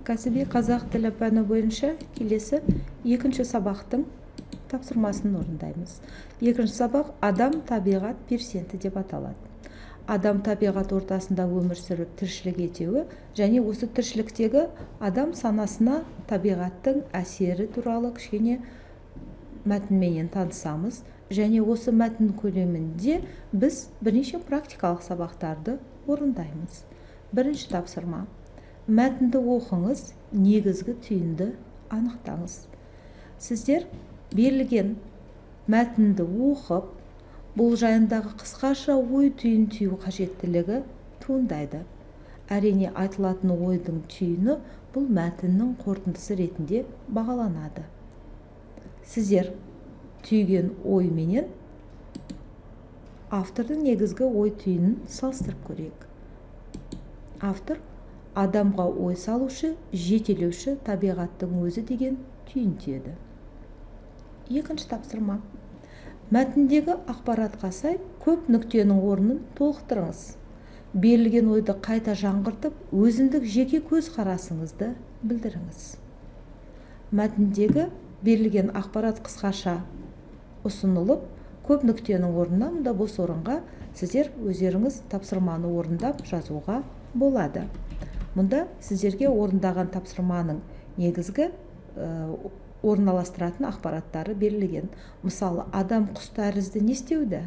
Кәсіби қазақ тілі пәні бойынша келесі екінші сабақтың тапсырмасын орындаймыз. Екінші сабақ адам табиғат персенті деп аталады. Адам табиғат ортасында өмір сүріп тіршілік етуі және осы тіршіліктегі адам санасына табиғаттың әсері туралы кішкене мәтінменен танысамыз. Және осы мәтін көлемінде біз бірнеше практикалық сабақтарды орындаймыз. Бірінші тапсырма. Мәтінді оқыңыз, негізгі түйінді анықтаңыз. Сіздер берілген мәтінді оқып, бұл жайындағы қысқаша ой түйін түю қажеттілігі туындайды. Әрине айтылатын ойдың түйіні бұл мәтіннің қорытындысы ретінде бағаланады. Сіздер түйген ой менен автордың негізгі ой түйінін салыстырып көрейік. Автор адамға ой салушы, жетелеуші табиғаттың өзі деген түйін түйеді. Екінші тапсырма. Мәтіндегі ақпаратқа сай көп нүктенің орнын толықтырыңыз. Берілген ойды қайта жаңғыртып, өзіндік жеке көз қарасыңызды білдіріңіз. Мәтіндегі берілген ақпарат қысқаша ұсынылып, көп нүктенің орнына, мұнда бос орынға сіздер өздеріңіз тапсырманы орындап жазуға болады. Мұнда сіздерге орындаған тапсырманың негізгі орналастыратын ақпараттары берілген. Мысалы, адам құс тәрізді не істеуді?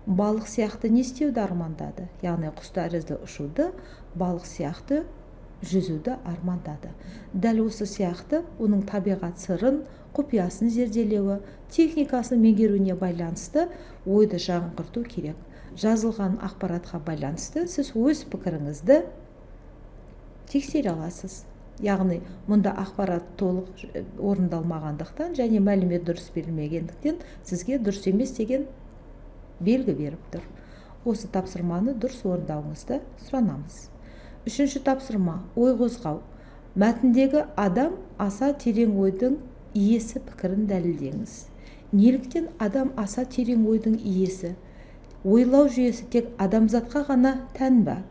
Балық сияқты не істеуді армандады? Яғни құс тәрізді ұшуды, балық сияқты жүзуді армандады. Дәл осы сияқты оның табиғат сырын, құпиясын зерделеуі, техникасын меңгеруіне байланысты ойды жаңғырту керек. Жазылған ақпаратқа байланысты сіз өз пікіріңізді тексере аласыз. Яғни, мұнда ақпарат толық орындалмағандықтан және мәлімет дұрыс берілмегендіктен сізге дұрыс емес деген белгі беріп тұр. Осы тапсырманы дұрыс орындауыңызды сұранамыз. Үшінші тапсырма – ой қозғау. Мәтіндегі адам аса терең ойдың иесі пікірін дәлелдеңіз. Неліктен адам аса терең ойдың иесі? Ойлау жүйесі тек адамзатқа ғана тән бе?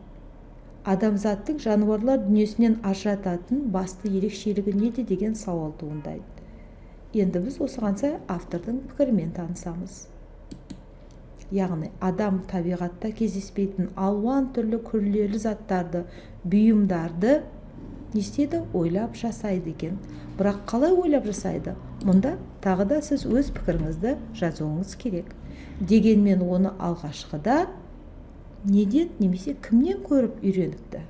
Адамзаттың жануарлар дүниесінен ажырататын басты ерекшелігі неде деген сауал туындайды. Енді біз осыған сай автордың пікірімен танысамыз. Яғни, адам табиғатта кездеспейтін алуан түрлі күрделі заттарды, бұйымдарды не істейді? Ойлап жасайды екен. Бірақ қалай ойлап жасайды? Мұнда тағы да сіз өз пікіріңізді жазуыңыз керек. Дегенмен оны алғашқыда неден немесе кімнен көріп үйреніпті?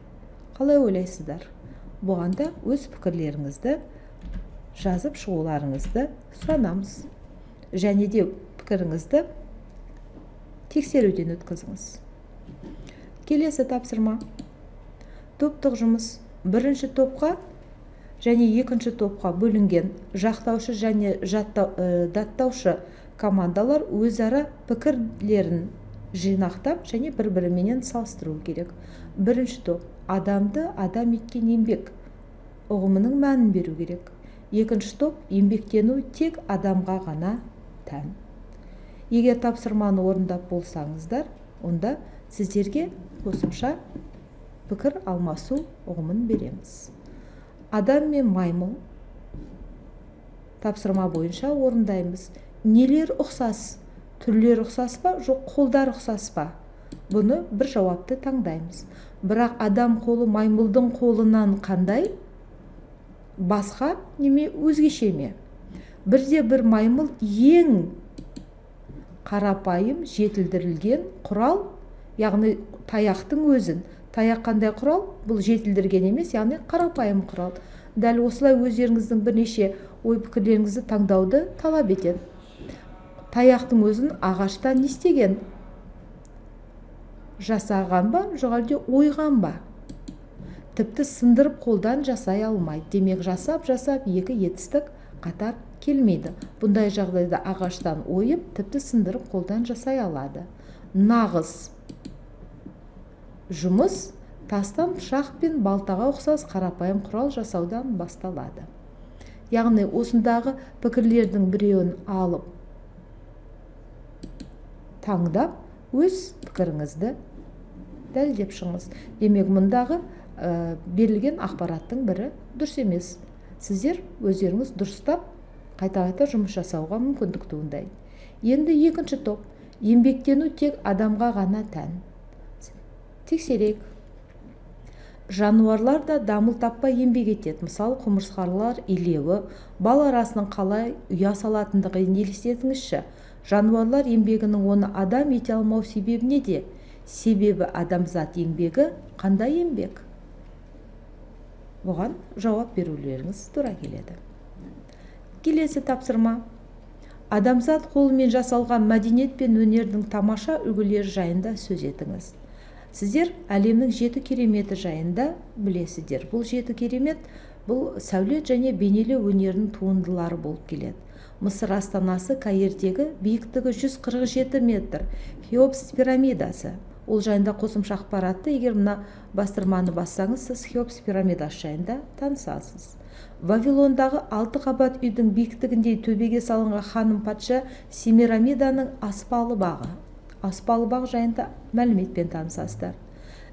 Қалай ойлайсыздар? Бұған да өз пікірлеріңізді жазып шығуларыңызды сұранамыз. Және де пікіріңізді тексеруден өткізіңіз. Келесі тапсырма. Топтық жұмыс. Бірінші топқа және екінші топқа бөлінген жақтаушы және даттаушы командалар өзара пікірлерін жинақтап және бір-біріменен салыстыру керек. Бірінші топ адамды адам еткен еңбек ұғымының мәнін беру керек. Екінші топ еңбектену тек адамға ғана тән. Егер тапсырманы орындап болсаңыздар, онда сіздерге қосымша пікір алмасу ұғымын береміз. Адам мен маймыл тапсырма бойынша орындаймыз. Нелер ұқсас? Түрлер ұқсас па, жоқ қолдар ұқсас па? Бұны бір жауапты таңдаймыз. Бірақ адам қолы маймылдың қолынан қандай? Басқа неме өзгеше ме? Бірде бір маймыл ең қарапайым жетілдірілген құрал, яғни таяқтың өзін. Таяқ қандай құрал? Бұл жетілдірген емес, яғни қарапайым құрал. Дәл осылай өздеріңіздің бірнеше ой пікірлеріңізді таңдауды талап етеді. Таяқтың өзін ағаштан не істеген? Жасаған ба, жоқ әлде ойған ба? Тіпті сындырып қолдан жасай алмайды. Демек, жасап екі етістік қатар келмейді. Бұндай жағдайда ағаштан ойып, тіпті сындырып қолдан жасай алады. Нағыз жұмыс тастан пышақ пен балтаға ұқсас қарапайым құрал жасаудан басталады. Яғни, осындағы пікірлердің біреуін алып, таңдап, өз пікіріңізді дәлдеп шығыңыз. Демек, мұндағы берілген ақпараттың бірі дұрыс емес. Сіздер өздеріңіз дұрыстап қайта-қайта жұмыс жасауға мүмкіндік туындайды. Енді екінші топ, еңбектену тек адамға ғана тән. Тексерейік. Жануарлар да дамыл таппай еңбек етеді. Мысалы, құмырсқалар илеуі, бал арасының қалай ұя салатындығын елестетіңізші. Жануарлар еңбегінің оны адам ете алмау себебі неде? Себебі адамзат еңбегі қандай еңбек? Бұған жауап берулеріңіз тура келеді. Келесі тапсырма. Адамзат қолымен жасалған мәдениет пен өнердің тамаша үлгілері жайында сөз етіңіз. Сіздер әлемнің 7 кереметі жайында білесіздер. Бұл 7 керемет бұл сәулет және бейнелеу өнерінің туындылары болып келеді. Мысыр астанасы Каирдегі биіктігі 147 метр Хеопс пирамидасы. Ол жайында қосымша ақпаратты, егер мына бастырманы бассаңыз, сіз Хеопс пирамидасы жайында танысасыз. Вавилондағы 6 қабат үйдің биіктігіндей төбеге салынған ханым патша Семирамиданың аспалы бағы. Аспалы бақ жайында мәліметпен танысасыздар.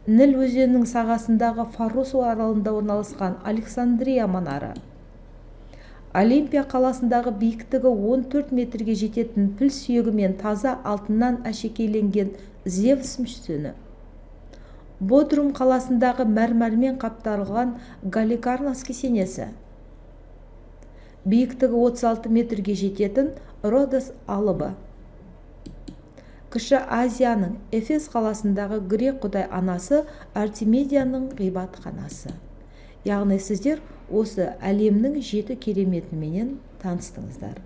Ніл өзенінің сағасындағы Фарос аралында орналасқан Александрия манары. Олимпия қаласындағы биіктігі 14 метрге жететін піл сүйегі мен таза алтыннан әшекейленген Зевс мүсіні. Бодрум қаласындағы мәрмәрмен қапталған Галикарнас кесенесі. Биіктігі 36 метрге жететін Родос алыбы. Кіші Азияның Эфес қаласындағы грек құдай анасы Артемидияның ғибадатханасы. Яғни сіздер осы әлемнің 7 кереметіменен таныстыңыздар.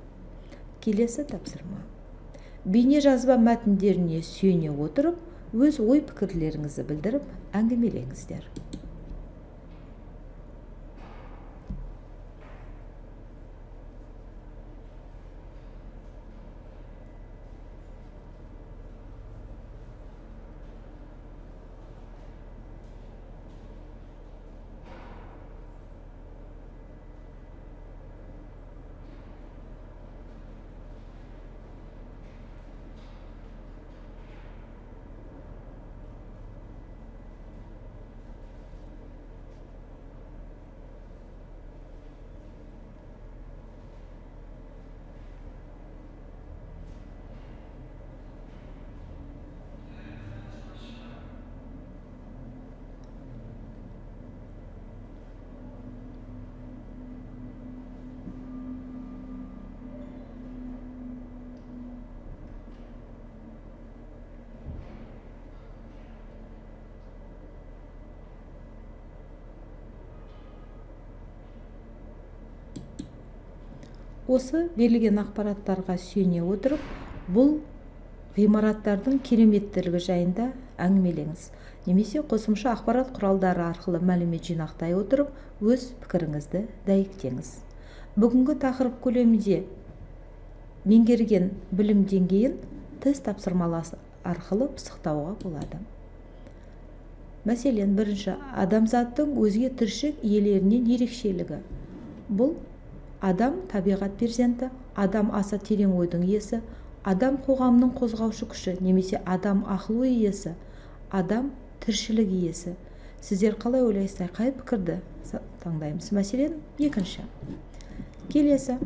Келесі тапсырма. Бейне жазба мәтіндеріне сүйене отырып, өз ой пікірлеріңізді білдіріп, әңгімелеңіздер. Осы берілген ақпараттарға сүйене отырып, бұл ғимараттардың кереметтілігі жайында әңгімелеңіз. Немесе қосымша ақпарат құралдары арқылы мәлімет жинақтай отырып, өз пікіріңізді дәйектеңіз. Бүгінгі тақырып көлемінде меңгерген білім деңгейін тест тапсырмалары арқылы пысықтауға болады. Мәселен, бірінші, адамзаттың өзге тіршілік иелерінен ерекшелігі. Бұл адам табиғат перзенті, адам аса терең ойдың иесі, адам қоғамның қозғаушы күші, немесе адам ақыл ой иесі, адам тіршілік иесі. Сіздер қалай ойлайсыздар, қай пікірді таңдаймыз? Мәселен, екінші. Келесі.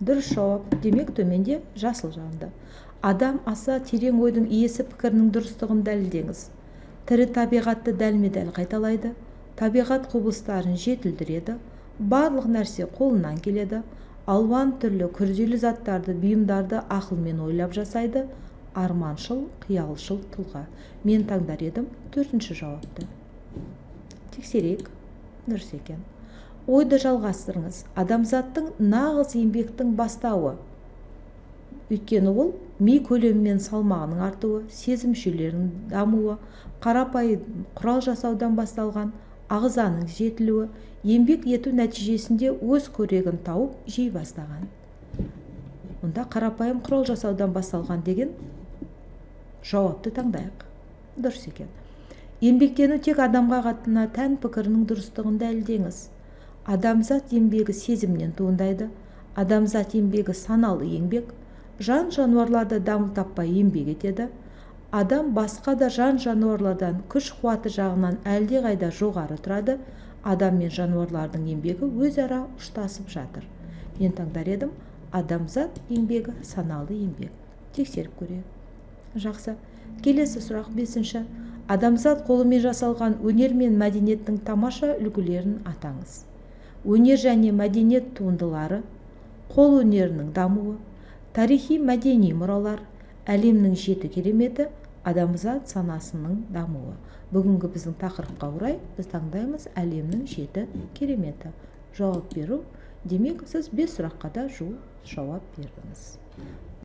Дұрыс жауап, демек төменде жасыл жанды. Адам аса терең ойдың иесі пікірінің дұрыстығын дәлелдеңіз. Тірі табиғатты дәлме-дәл қайталайды, табиғат құбылыстарын жетілдіреді, барлық нәрсе қолынан келеді, алуан түрлі күрделі заттарды, бұйымдарды ақылмен ойлап жасайды, арманшыл, қиялшыл тұлға. Мен таңдар едім төртінші жауапты. Тексерейік, дұрыс екен. Ойды жалғастырыңыз. Адамзаттың нағыз еңбектің бастауы. Өйткені ол ми көлемі мен салмағының артуы, сезім жүйелерінің дамуы, қарапайым құрал жасаудан басталған, ағзаның жетілуі, еңбек ету нәтижесінде өз көрегін тауып жей бастаған. Онда қарапайым құрал жасаудан басталған деген жауапты таңдайық. Дұрыс екен. Еңбектену тек адамға ғана тән пікірінің дұрыстығын дәлелдеңіз. Адамзат еңбегі сезімнен туындайды. Адамзат еңбегі саналы еңбек. Жан жануарларды дамыл таппай еңбек етеді. адам басқа да жан жануарлардан күш қуаты жағынан әлдеқайда жоғары тұрады. Адам мен жануарлардың еңбегі өзара ұштасып жатыр. Мен таңдар едім, адамзат еңбегі саналы еңбек. Тексеріп көрейік. Жақсы. Келесі сұрақ 5. Адамзат қолымен жасалған өнер мен мәдениеттің тамаша үлгілерін атаңыз. Өнер және мәдениет туындылары, қол өнерінің дамуы, тарихи мәдени мұралар, әлемнің 7 кереметі, адамзат санасының дамуы. Бүгінгі біздің тақырыпқа орай біз таңдаймыз әлемнің 7 кереметі. Жауап беру. Демек, сіз 5 сұраққа да жауап бердіңіз.